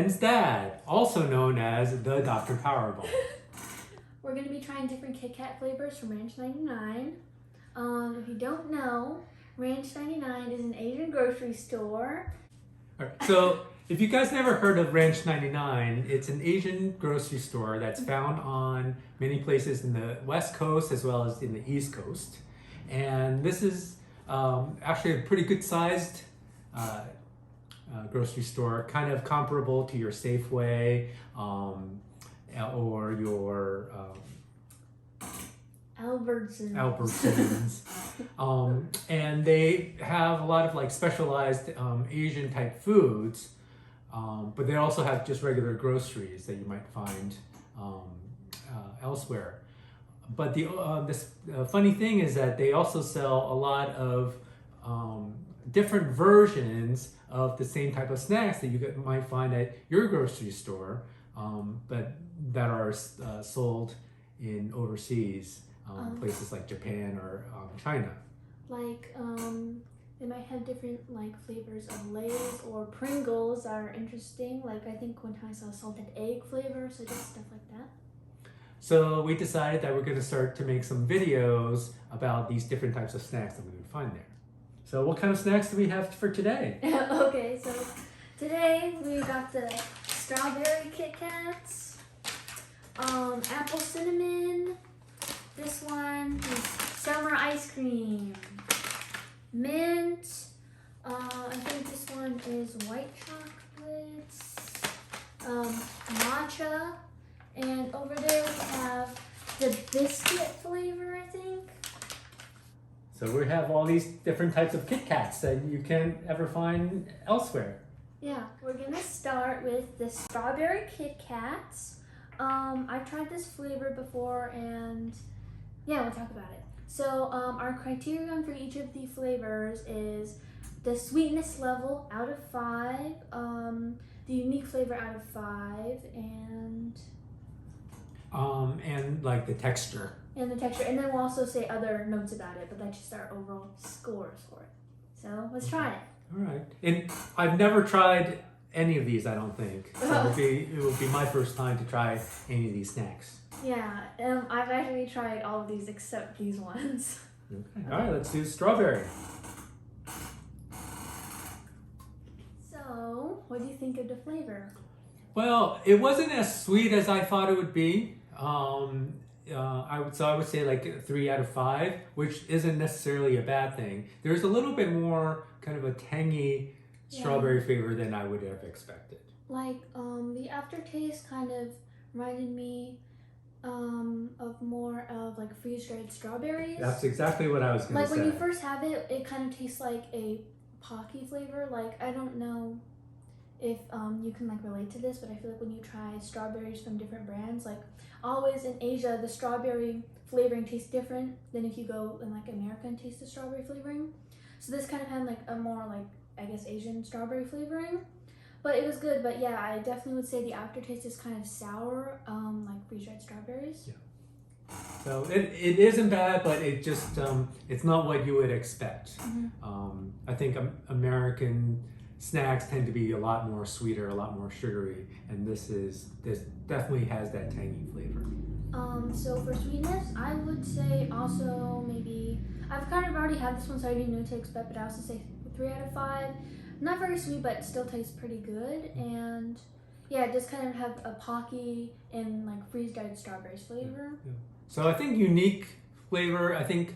Ben's dad, also known as the Dr. Powerball. We're going to be trying different KitKat flavors from Ranch 99. If you don't know, Ranch 99 is an Asian grocery store. All right, so if you guys never heard of Ranch 99, it's an Asian grocery store that's found on many places in the West Coast as well as in the East Coast. And this is actually a pretty good sized grocery store, kind of comparable to your Safeway or your Albertsons. And they have a lot of like specialized Asian type foods, but they also have just regular groceries that you might find elsewhere. But the funny thing is that they also sell a lot of different versions of the same type of snacks that you might find at your grocery store, but that are sold in overseas places like Japan or China. Like they might have different like flavors of Lay's or Pringles that are interesting. Like I think one time I saw salted egg flavor, so just stuff like that. So we decided that we're going to start to make some videos about these different types of snacks that we would find there. So what kind of snacks do we have for today? Okay, so today we got the strawberry KitKats, apple cinnamon, this one is summer ice cream, mint, I think this one is white chocolates, matcha, and over there we have the biscuit flavor, I think. So we have all these different types of KitKats that you can't ever find elsewhere. Yeah, we're gonna start with the strawberry KitKats. I've tried this flavor before and yeah, we'll talk about it. So our criterion for each of the flavors is the sweetness level out of 5, the unique flavor out of 5, and like the texture. And the texture, and then we'll also say other notes about it, but that's just our overall scores for it. So let's try it. All right. And I've never tried any of these, I don't think. So it will be my first time to try any of these snacks. Yeah, I've actually tried all of these except these ones. Okay. All right, let's do strawberry. So, what do you think of the flavor? Well, it wasn't as sweet as I thought it would be. I would say like a 3 out of 5, which isn't necessarily a bad thing. There's a little bit more kind of a tangy strawberry flavor than I would have expected. Like the aftertaste kind of reminded me of more of like freeze-dried strawberries. That's exactly what I was going to say. Like when you first have it, it kind of tastes like a Pocky flavor. Like I don't know if you can like relate to this, but I feel like when you try strawberries from different brands, like always in Asia, the strawberry flavoring tastes different than if you go in like America and taste the strawberry flavoring. So this kind of had like a more like, I guess, Asian strawberry flavoring, but it was good. But yeah, I definitely would say the aftertaste is kind of sour, like freeze-dried strawberries. Yeah. So it isn't bad, but it just it's not what you would expect. Mm-hmm. I think American snacks tend to be a lot more sweeter, a lot more sugary, and this definitely has that tangy flavor. So for sweetness, I would say also maybe, I've kind of already had this one, so I didn't know what to expect, but I also say 3 out of 5. Not very sweet, but still tastes pretty good, and yeah, it just kind of have a Pocky and like freeze-dried strawberries flavor. Yeah. So I think unique flavor, I think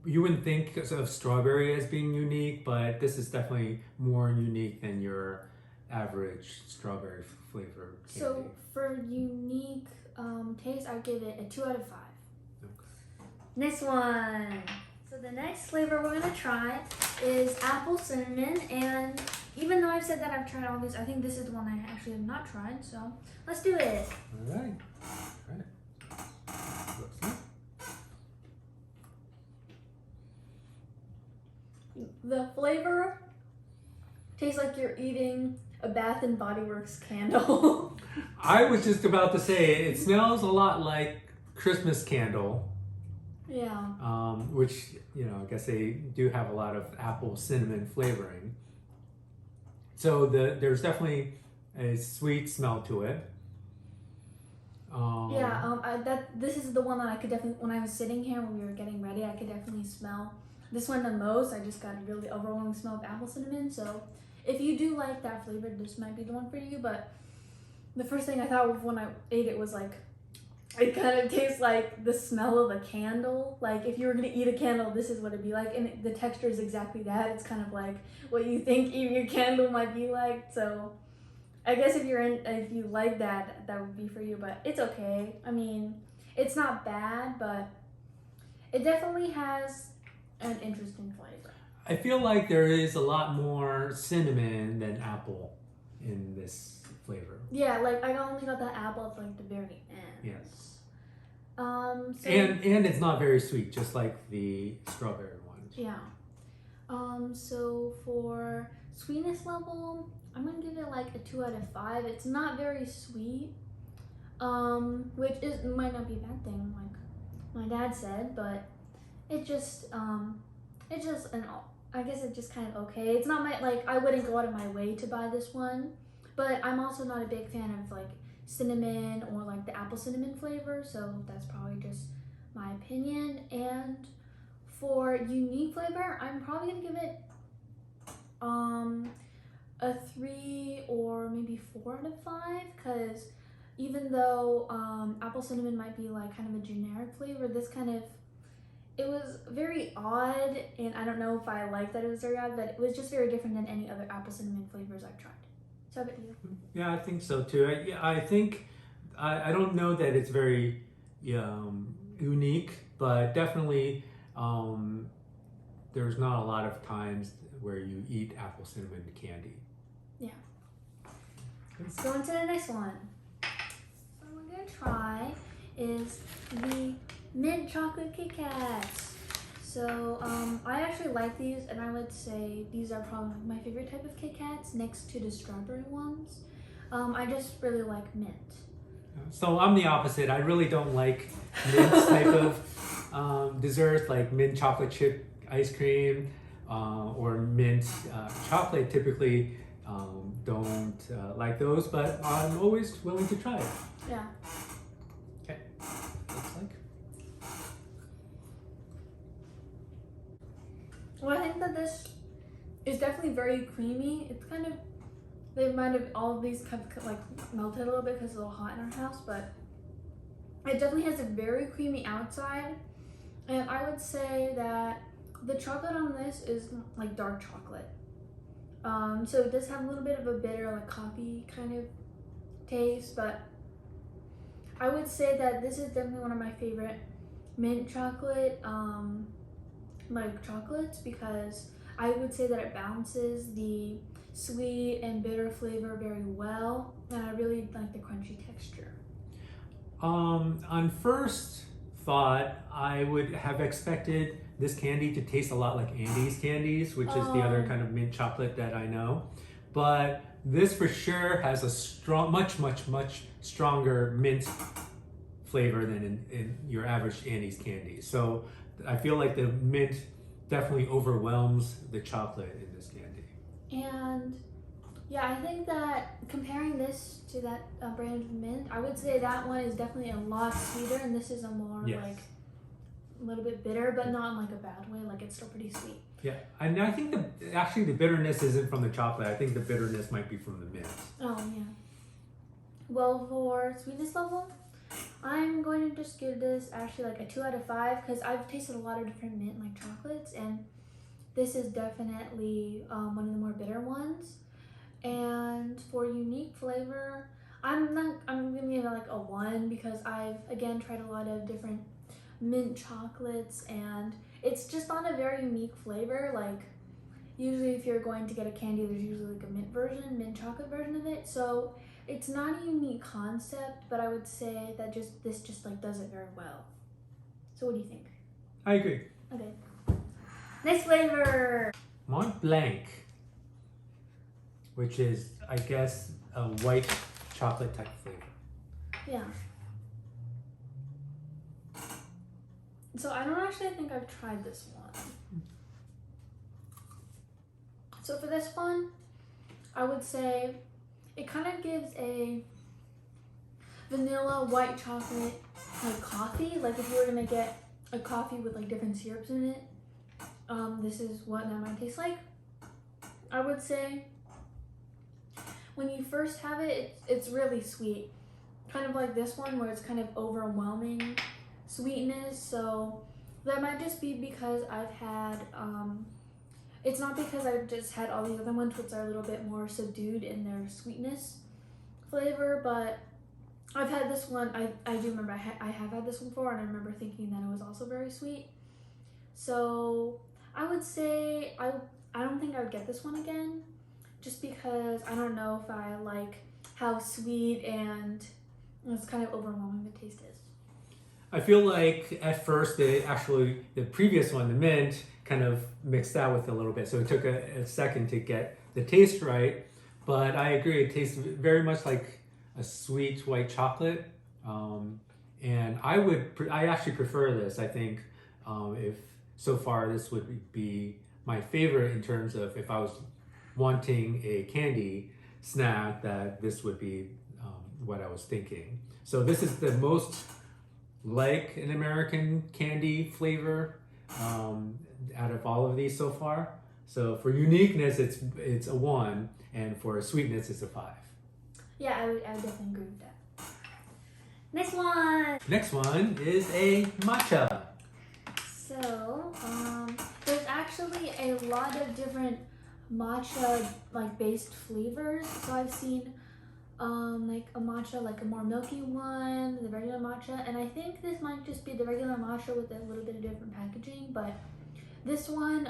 you wouldn't think of strawberry as being unique, but this is definitely more unique than your average strawberry flavor candy. So for unique taste, I'll give it a 2 out of 5. Okay. Next one. So the next flavor we're gonna try is apple cinnamon, and even though I've said that I've tried all these, I think this is the one I actually have not tried, so let's do it. All right. All right. The flavor tastes like you're eating a Bath and Body Works candle. I was just about to say, it smells a lot like Christmas candle. Yeah. Which, I guess they do have a lot of apple cinnamon flavoring. So there's definitely a sweet smell to it. This is the one that I could definitely, when I was sitting here when we were getting ready, I could definitely smell this one the most. I just got a really overwhelming smell of apple cinnamon. So if you do like that flavor, this might be the one for you. But the first thing I thought of when I ate it was like, it kind of tastes like the smell of a candle. Like if you were gonna eat a candle, this is what it'd be like, and the texture is exactly that. It's kind of like what you think eating a candle might be like. So I guess if you like that, that would be for you. But it's okay. I mean, it's not bad, but it definitely has an interesting flavor. I feel like there is a lot more cinnamon than apple in this flavor. Yeah, like I only got the apple at like the very end. Yes. So, and it's not very sweet, just like the strawberry ones. Yeah. So for sweetness level, I'm gonna give it like a 2 out of 5. It's not very sweet, which might not be a bad thing, like my dad said, but I guess it's just kind of okay. It's not I wouldn't go out of my way to buy this one, but I'm also not a big fan of like cinnamon or like the apple cinnamon flavor, so that's probably just my opinion. And for unique flavor, I'm probably gonna give it a 3 or maybe 4 out of 5, because even though apple cinnamon might be like kind of a generic flavor, it was very odd, and I don't know if I like that it was very odd, but it was just very different than any other apple cinnamon flavors I've tried. So how about you? Yeah, I think so too. I think I don't know that it's very unique, but definitely there's not a lot of times where you eat apple cinnamon candy. Yeah. Let's go into the next one. So what we're gonna try is the mint chocolate KitKats. So I actually like these, and I would say these are probably my favorite type of KitKats next to the strawberry ones. I just really like mint. So I'm the opposite. I really don't like mint type of desserts, like mint chocolate chip ice cream or mint chocolate. Typically don't like those, but I'm always willing to try it. Yeah. Okay, looks like. Well, I think that this is definitely very creamy. It's kind of, they might have, all of these kind of like melted a little bit because it's a little hot in our house, but it definitely has a very creamy outside. And I would say that the chocolate on this is like dark chocolate. So it does have a little bit of a bitter, like coffee kind of taste, but I would say that this is definitely one of my favorite mint chocolate like chocolates, because I would say that it balances the sweet and bitter flavor very well, and I really like the crunchy texture. On first thought, I would have expected this candy to taste a lot like Andes candies, which is the other kind of mint chocolate that I know. But this for sure has a much stronger mint flavor than in your average Andes candy. So I feel like the mint definitely overwhelms the chocolate in this candy. And yeah, I think that comparing this to that brand of mint, I would say that one is definitely a lot sweeter, and this is a more like a little bit bitter, but not in like a bad way. Like it's still pretty sweet. Yeah, and I think actually the bitterness isn't from the chocolate. I think the bitterness might be from the mint. Oh yeah. Well, for sweetness level, I'm going to just give this actually like a 2 out of 5, because I've tasted a lot of different mint like chocolates, and this is definitely one of the more bitter ones. And for unique flavor, I'm gonna give it like a 1, because I've again tried a lot of different mint chocolates, and it's just not a very unique flavor. Like usually if you're going to get a candy, there's usually like a mint chocolate version of it. So it's not a unique concept, but I would say that this just like does it very well. So what do you think? I agree. Okay. Next flavor. Mont Blanc, which is, I guess, a white chocolate type flavor. Yeah. So I don't actually think I've tried this one. So for this one, I would say it kind of gives a vanilla white chocolate like coffee. Like if you were gonna get a coffee with like different syrups in it, this is what that might taste like. I would say when you first have it, it's really sweet. Kind of like this one where it's kind of overwhelming sweetness. So that might just be because I've had, it's not because I've just had all these other ones which are a little bit more subdued in their sweetness flavor, but I've had this one, I do remember I have had this one before, and I remember thinking that it was also very sweet. So I would say I don't think I would get this one again, just because I don't know if I like how sweet and it's kind of overwhelming the taste is. I feel like at first the previous one, the mint, kind of mixed out with it a little bit, so it took a second to get the taste right. But I agree, it tastes very much like a sweet white chocolate, and I actually prefer this. I think if so far this would be my favorite in terms of if I was wanting a candy snack, that this would be what I was thinking. So this is the most like an American candy flavor out of all of these so far. So for uniqueness, it's a 1, and for sweetness, it's a 5. Yeah, I would definitely agree with that. Next one. Next one is a matcha. So, there's actually a lot of different matcha like based flavors. So I've seen like a matcha, like a more milky one, the regular matcha, and I think this might just be the regular matcha with a little bit of different packaging. But this one,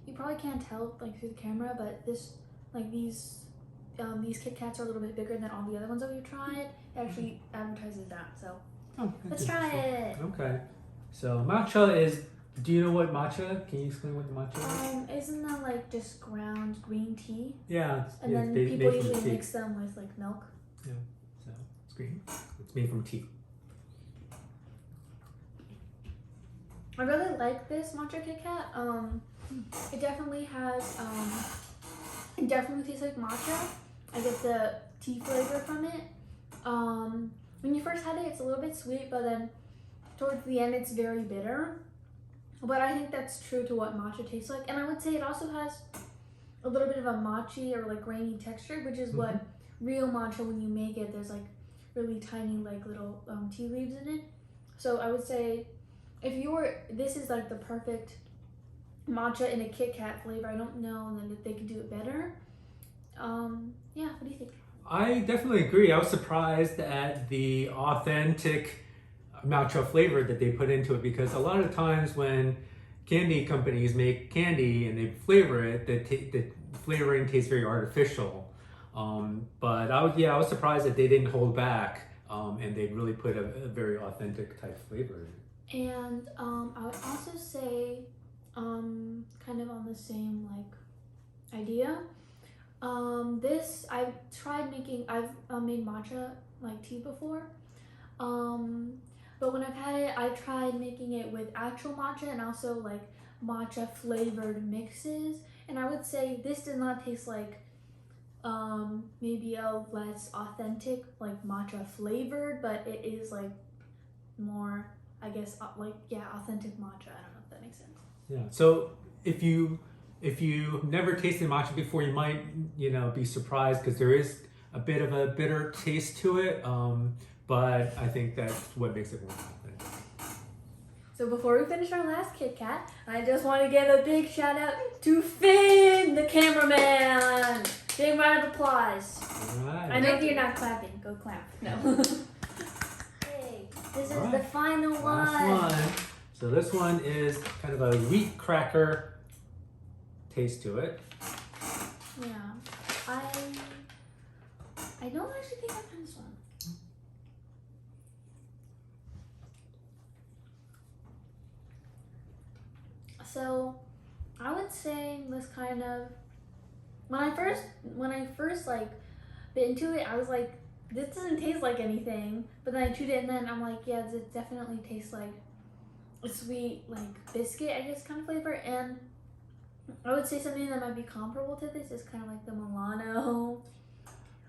you probably can't tell like through the camera, but these KitKats are a little bit bigger than all the other ones that we've tried. It actually advertises that, so let's try it. Okay, so matcha is. Do you know what matcha? Can you explain what the matcha is? Isn't that like just ground green tea? Yeah. And then people usually mix them with like milk. Yeah, so it's green. It's made from tea. I really like this matcha KitKat. It definitely has, it definitely tastes like matcha. I get the tea flavor from it. When you first had it, it's a little bit sweet, but then towards the end, it's very bitter. But I think that's true to what matcha tastes like. And I would say it also has a little bit of a mochi or like grainy texture, which is what real matcha, when you make it, there's like really tiny like little tea leaves in it. So I would say this is like the perfect matcha in a KitKat flavor. I don't know then if they could do it better. Yeah, what do you think? I definitely agree. I was surprised at the authentic matcha flavor that they put into it, because a lot of times when candy companies make candy and they flavor it, the flavoring tastes very artificial. But I was surprised that they didn't hold back, and they really put a very authentic type flavor in it. And I would also say, kind of on the same like idea. I've tried making. I've made matcha like tea before. But when I've had it, I've tried making it with actual matcha and also like matcha flavored mixes. And I would say this does not taste like maybe a less authentic like matcha flavored, but it is like more, I guess, authentic matcha. I don't know if that makes sense. Yeah. So if you never tasted matcha before, you might be surprised, because there is a bit of a bitter taste to it. But I think that's what makes it more authentic. So before we finish our last KitKat, I just want to give a big shout out to Finn, the cameraman. Big round of applause. All right. I know you're not clapping. Go clap. No. Hey, this is the final one. Last one. So this one is kind of a wheat cracker taste to it. Yeah. I don't actually think I've had this one. So I would say this kind of, when I first like bit into it, I was like, this doesn't taste like anything. But then I chewed it and then I'm like, yeah, it definitely tastes like a sweet like biscuit, I guess, kind of flavor. And I would say something that might be comparable to this is kind of like the Milano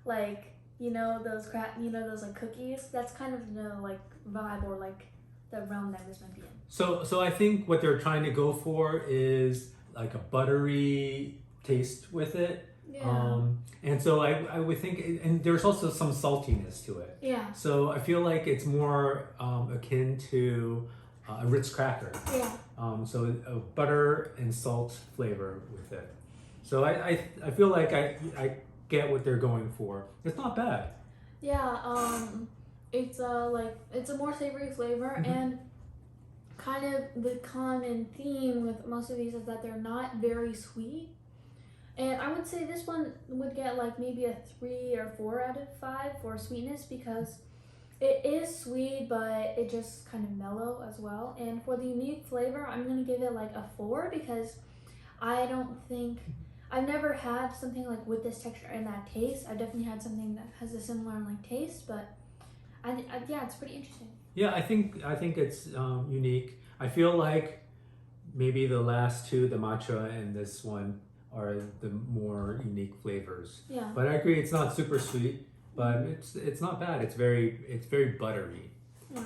like those like cookies. That's kind of the like vibe or like the realm that this might be in. So I think what they're trying to go for is like a buttery taste with it. Yeah. And so I would think, and there's also some saltiness to it. Yeah. So I feel like it's more akin to a Ritz cracker. Yeah. So a butter and salt flavor with it. So I feel like I get what they're going for. It's not bad. Yeah. It's it's a more savory flavor and kind of the common theme with most of these is that they're not very sweet. And I would say this one would get like maybe a 3 or 4 out of 5 for sweetness because it is sweet, but it just kind of mellow as well. And for the unique flavor, I'm gonna give it like a 4 because I've never had something like with this texture and that taste. I've definitely had something that has a similar like taste, but yeah, it's pretty interesting. Yeah, I think it's unique. I feel like maybe the last two, the matcha and this one, are the more unique flavors. Yeah. But I agree, it's not super sweet, but it's not bad. It's very buttery. Yeah.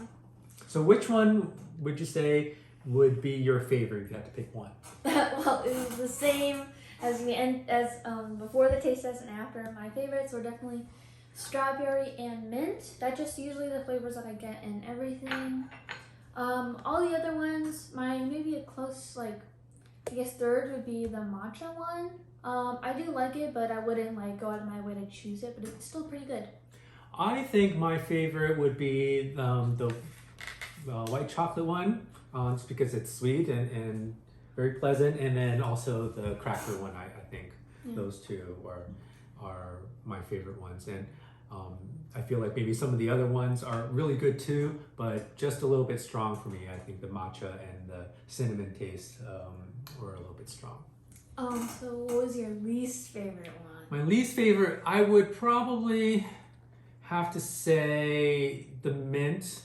So which one would you say would be your favorite if you had to pick one? Well, it was the same as before the taste test and after. My favorites were definitely strawberry and mint. That's just usually the flavors that I get in everything. All the other ones, maybe a close like I guess third would be the matcha one. I do like it, but I wouldn't like go out of my way to choose it, but it's still pretty good. I think my favorite would be the white chocolate one, just because it's sweet and very pleasant, and then also the cracker one. I think those two are my favorite ones, and I feel like maybe some of the other ones are really good too, but just a little bit strong for me. I think the matcha and the cinnamon taste were a little bit strong. So what was your least favorite one? My least favorite, I would probably have to say the mint,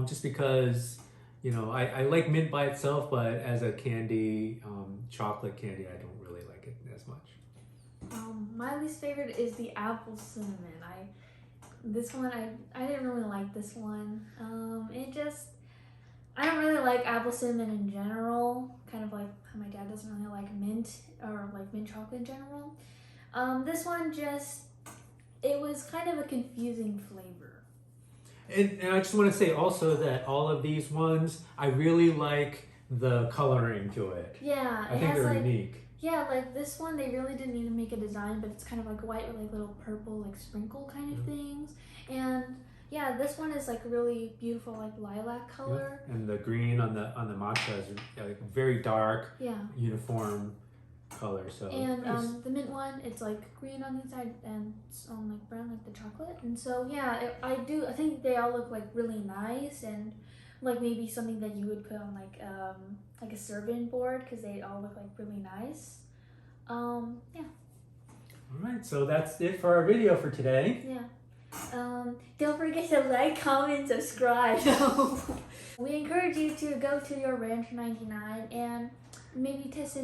just because I like mint by itself, but as a candy, chocolate candy, I don't really like it as much. My least favorite is the apple cinnamon. I didn't really like this one. I don't really like apple cinnamon in general. Kind of like how my dad doesn't really like mint or like mint chocolate in general. This one it was kind of a confusing flavor. And I just want to say also that all of these ones, I really like the coloring to it. Yeah, I think they're unique. Yeah, like this one, they really didn't need to make a design, but it's kind of like white with like little purple like sprinkle kind of things. And yeah, this one is like really beautiful, like lilac color. Yeah. And the green on the matcha is like very dark, uniform color. So and nice. The mint one, it's like green on the inside and it's like brown like the chocolate. And so yeah, I think they all look like really nice and like maybe something that you would put on like a serving board because they all look like really nice. Yeah. All right, so that's it for our video for today. Yeah. Don't forget to like, comment, subscribe. We encourage you to go to your Ranch 99 and maybe test a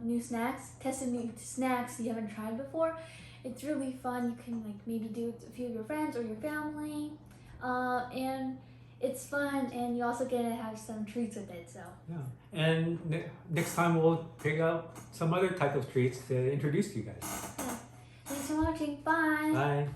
new snacks. Test some new snacks you haven't tried before. It's really fun. You can like maybe do it with a few of your friends or your family. And it's fun, and you also get to have some treats with it. So yeah, and next time we'll pick out some other type of treats to introduce to you guys. Yeah. Thanks for watching. Bye. Bye.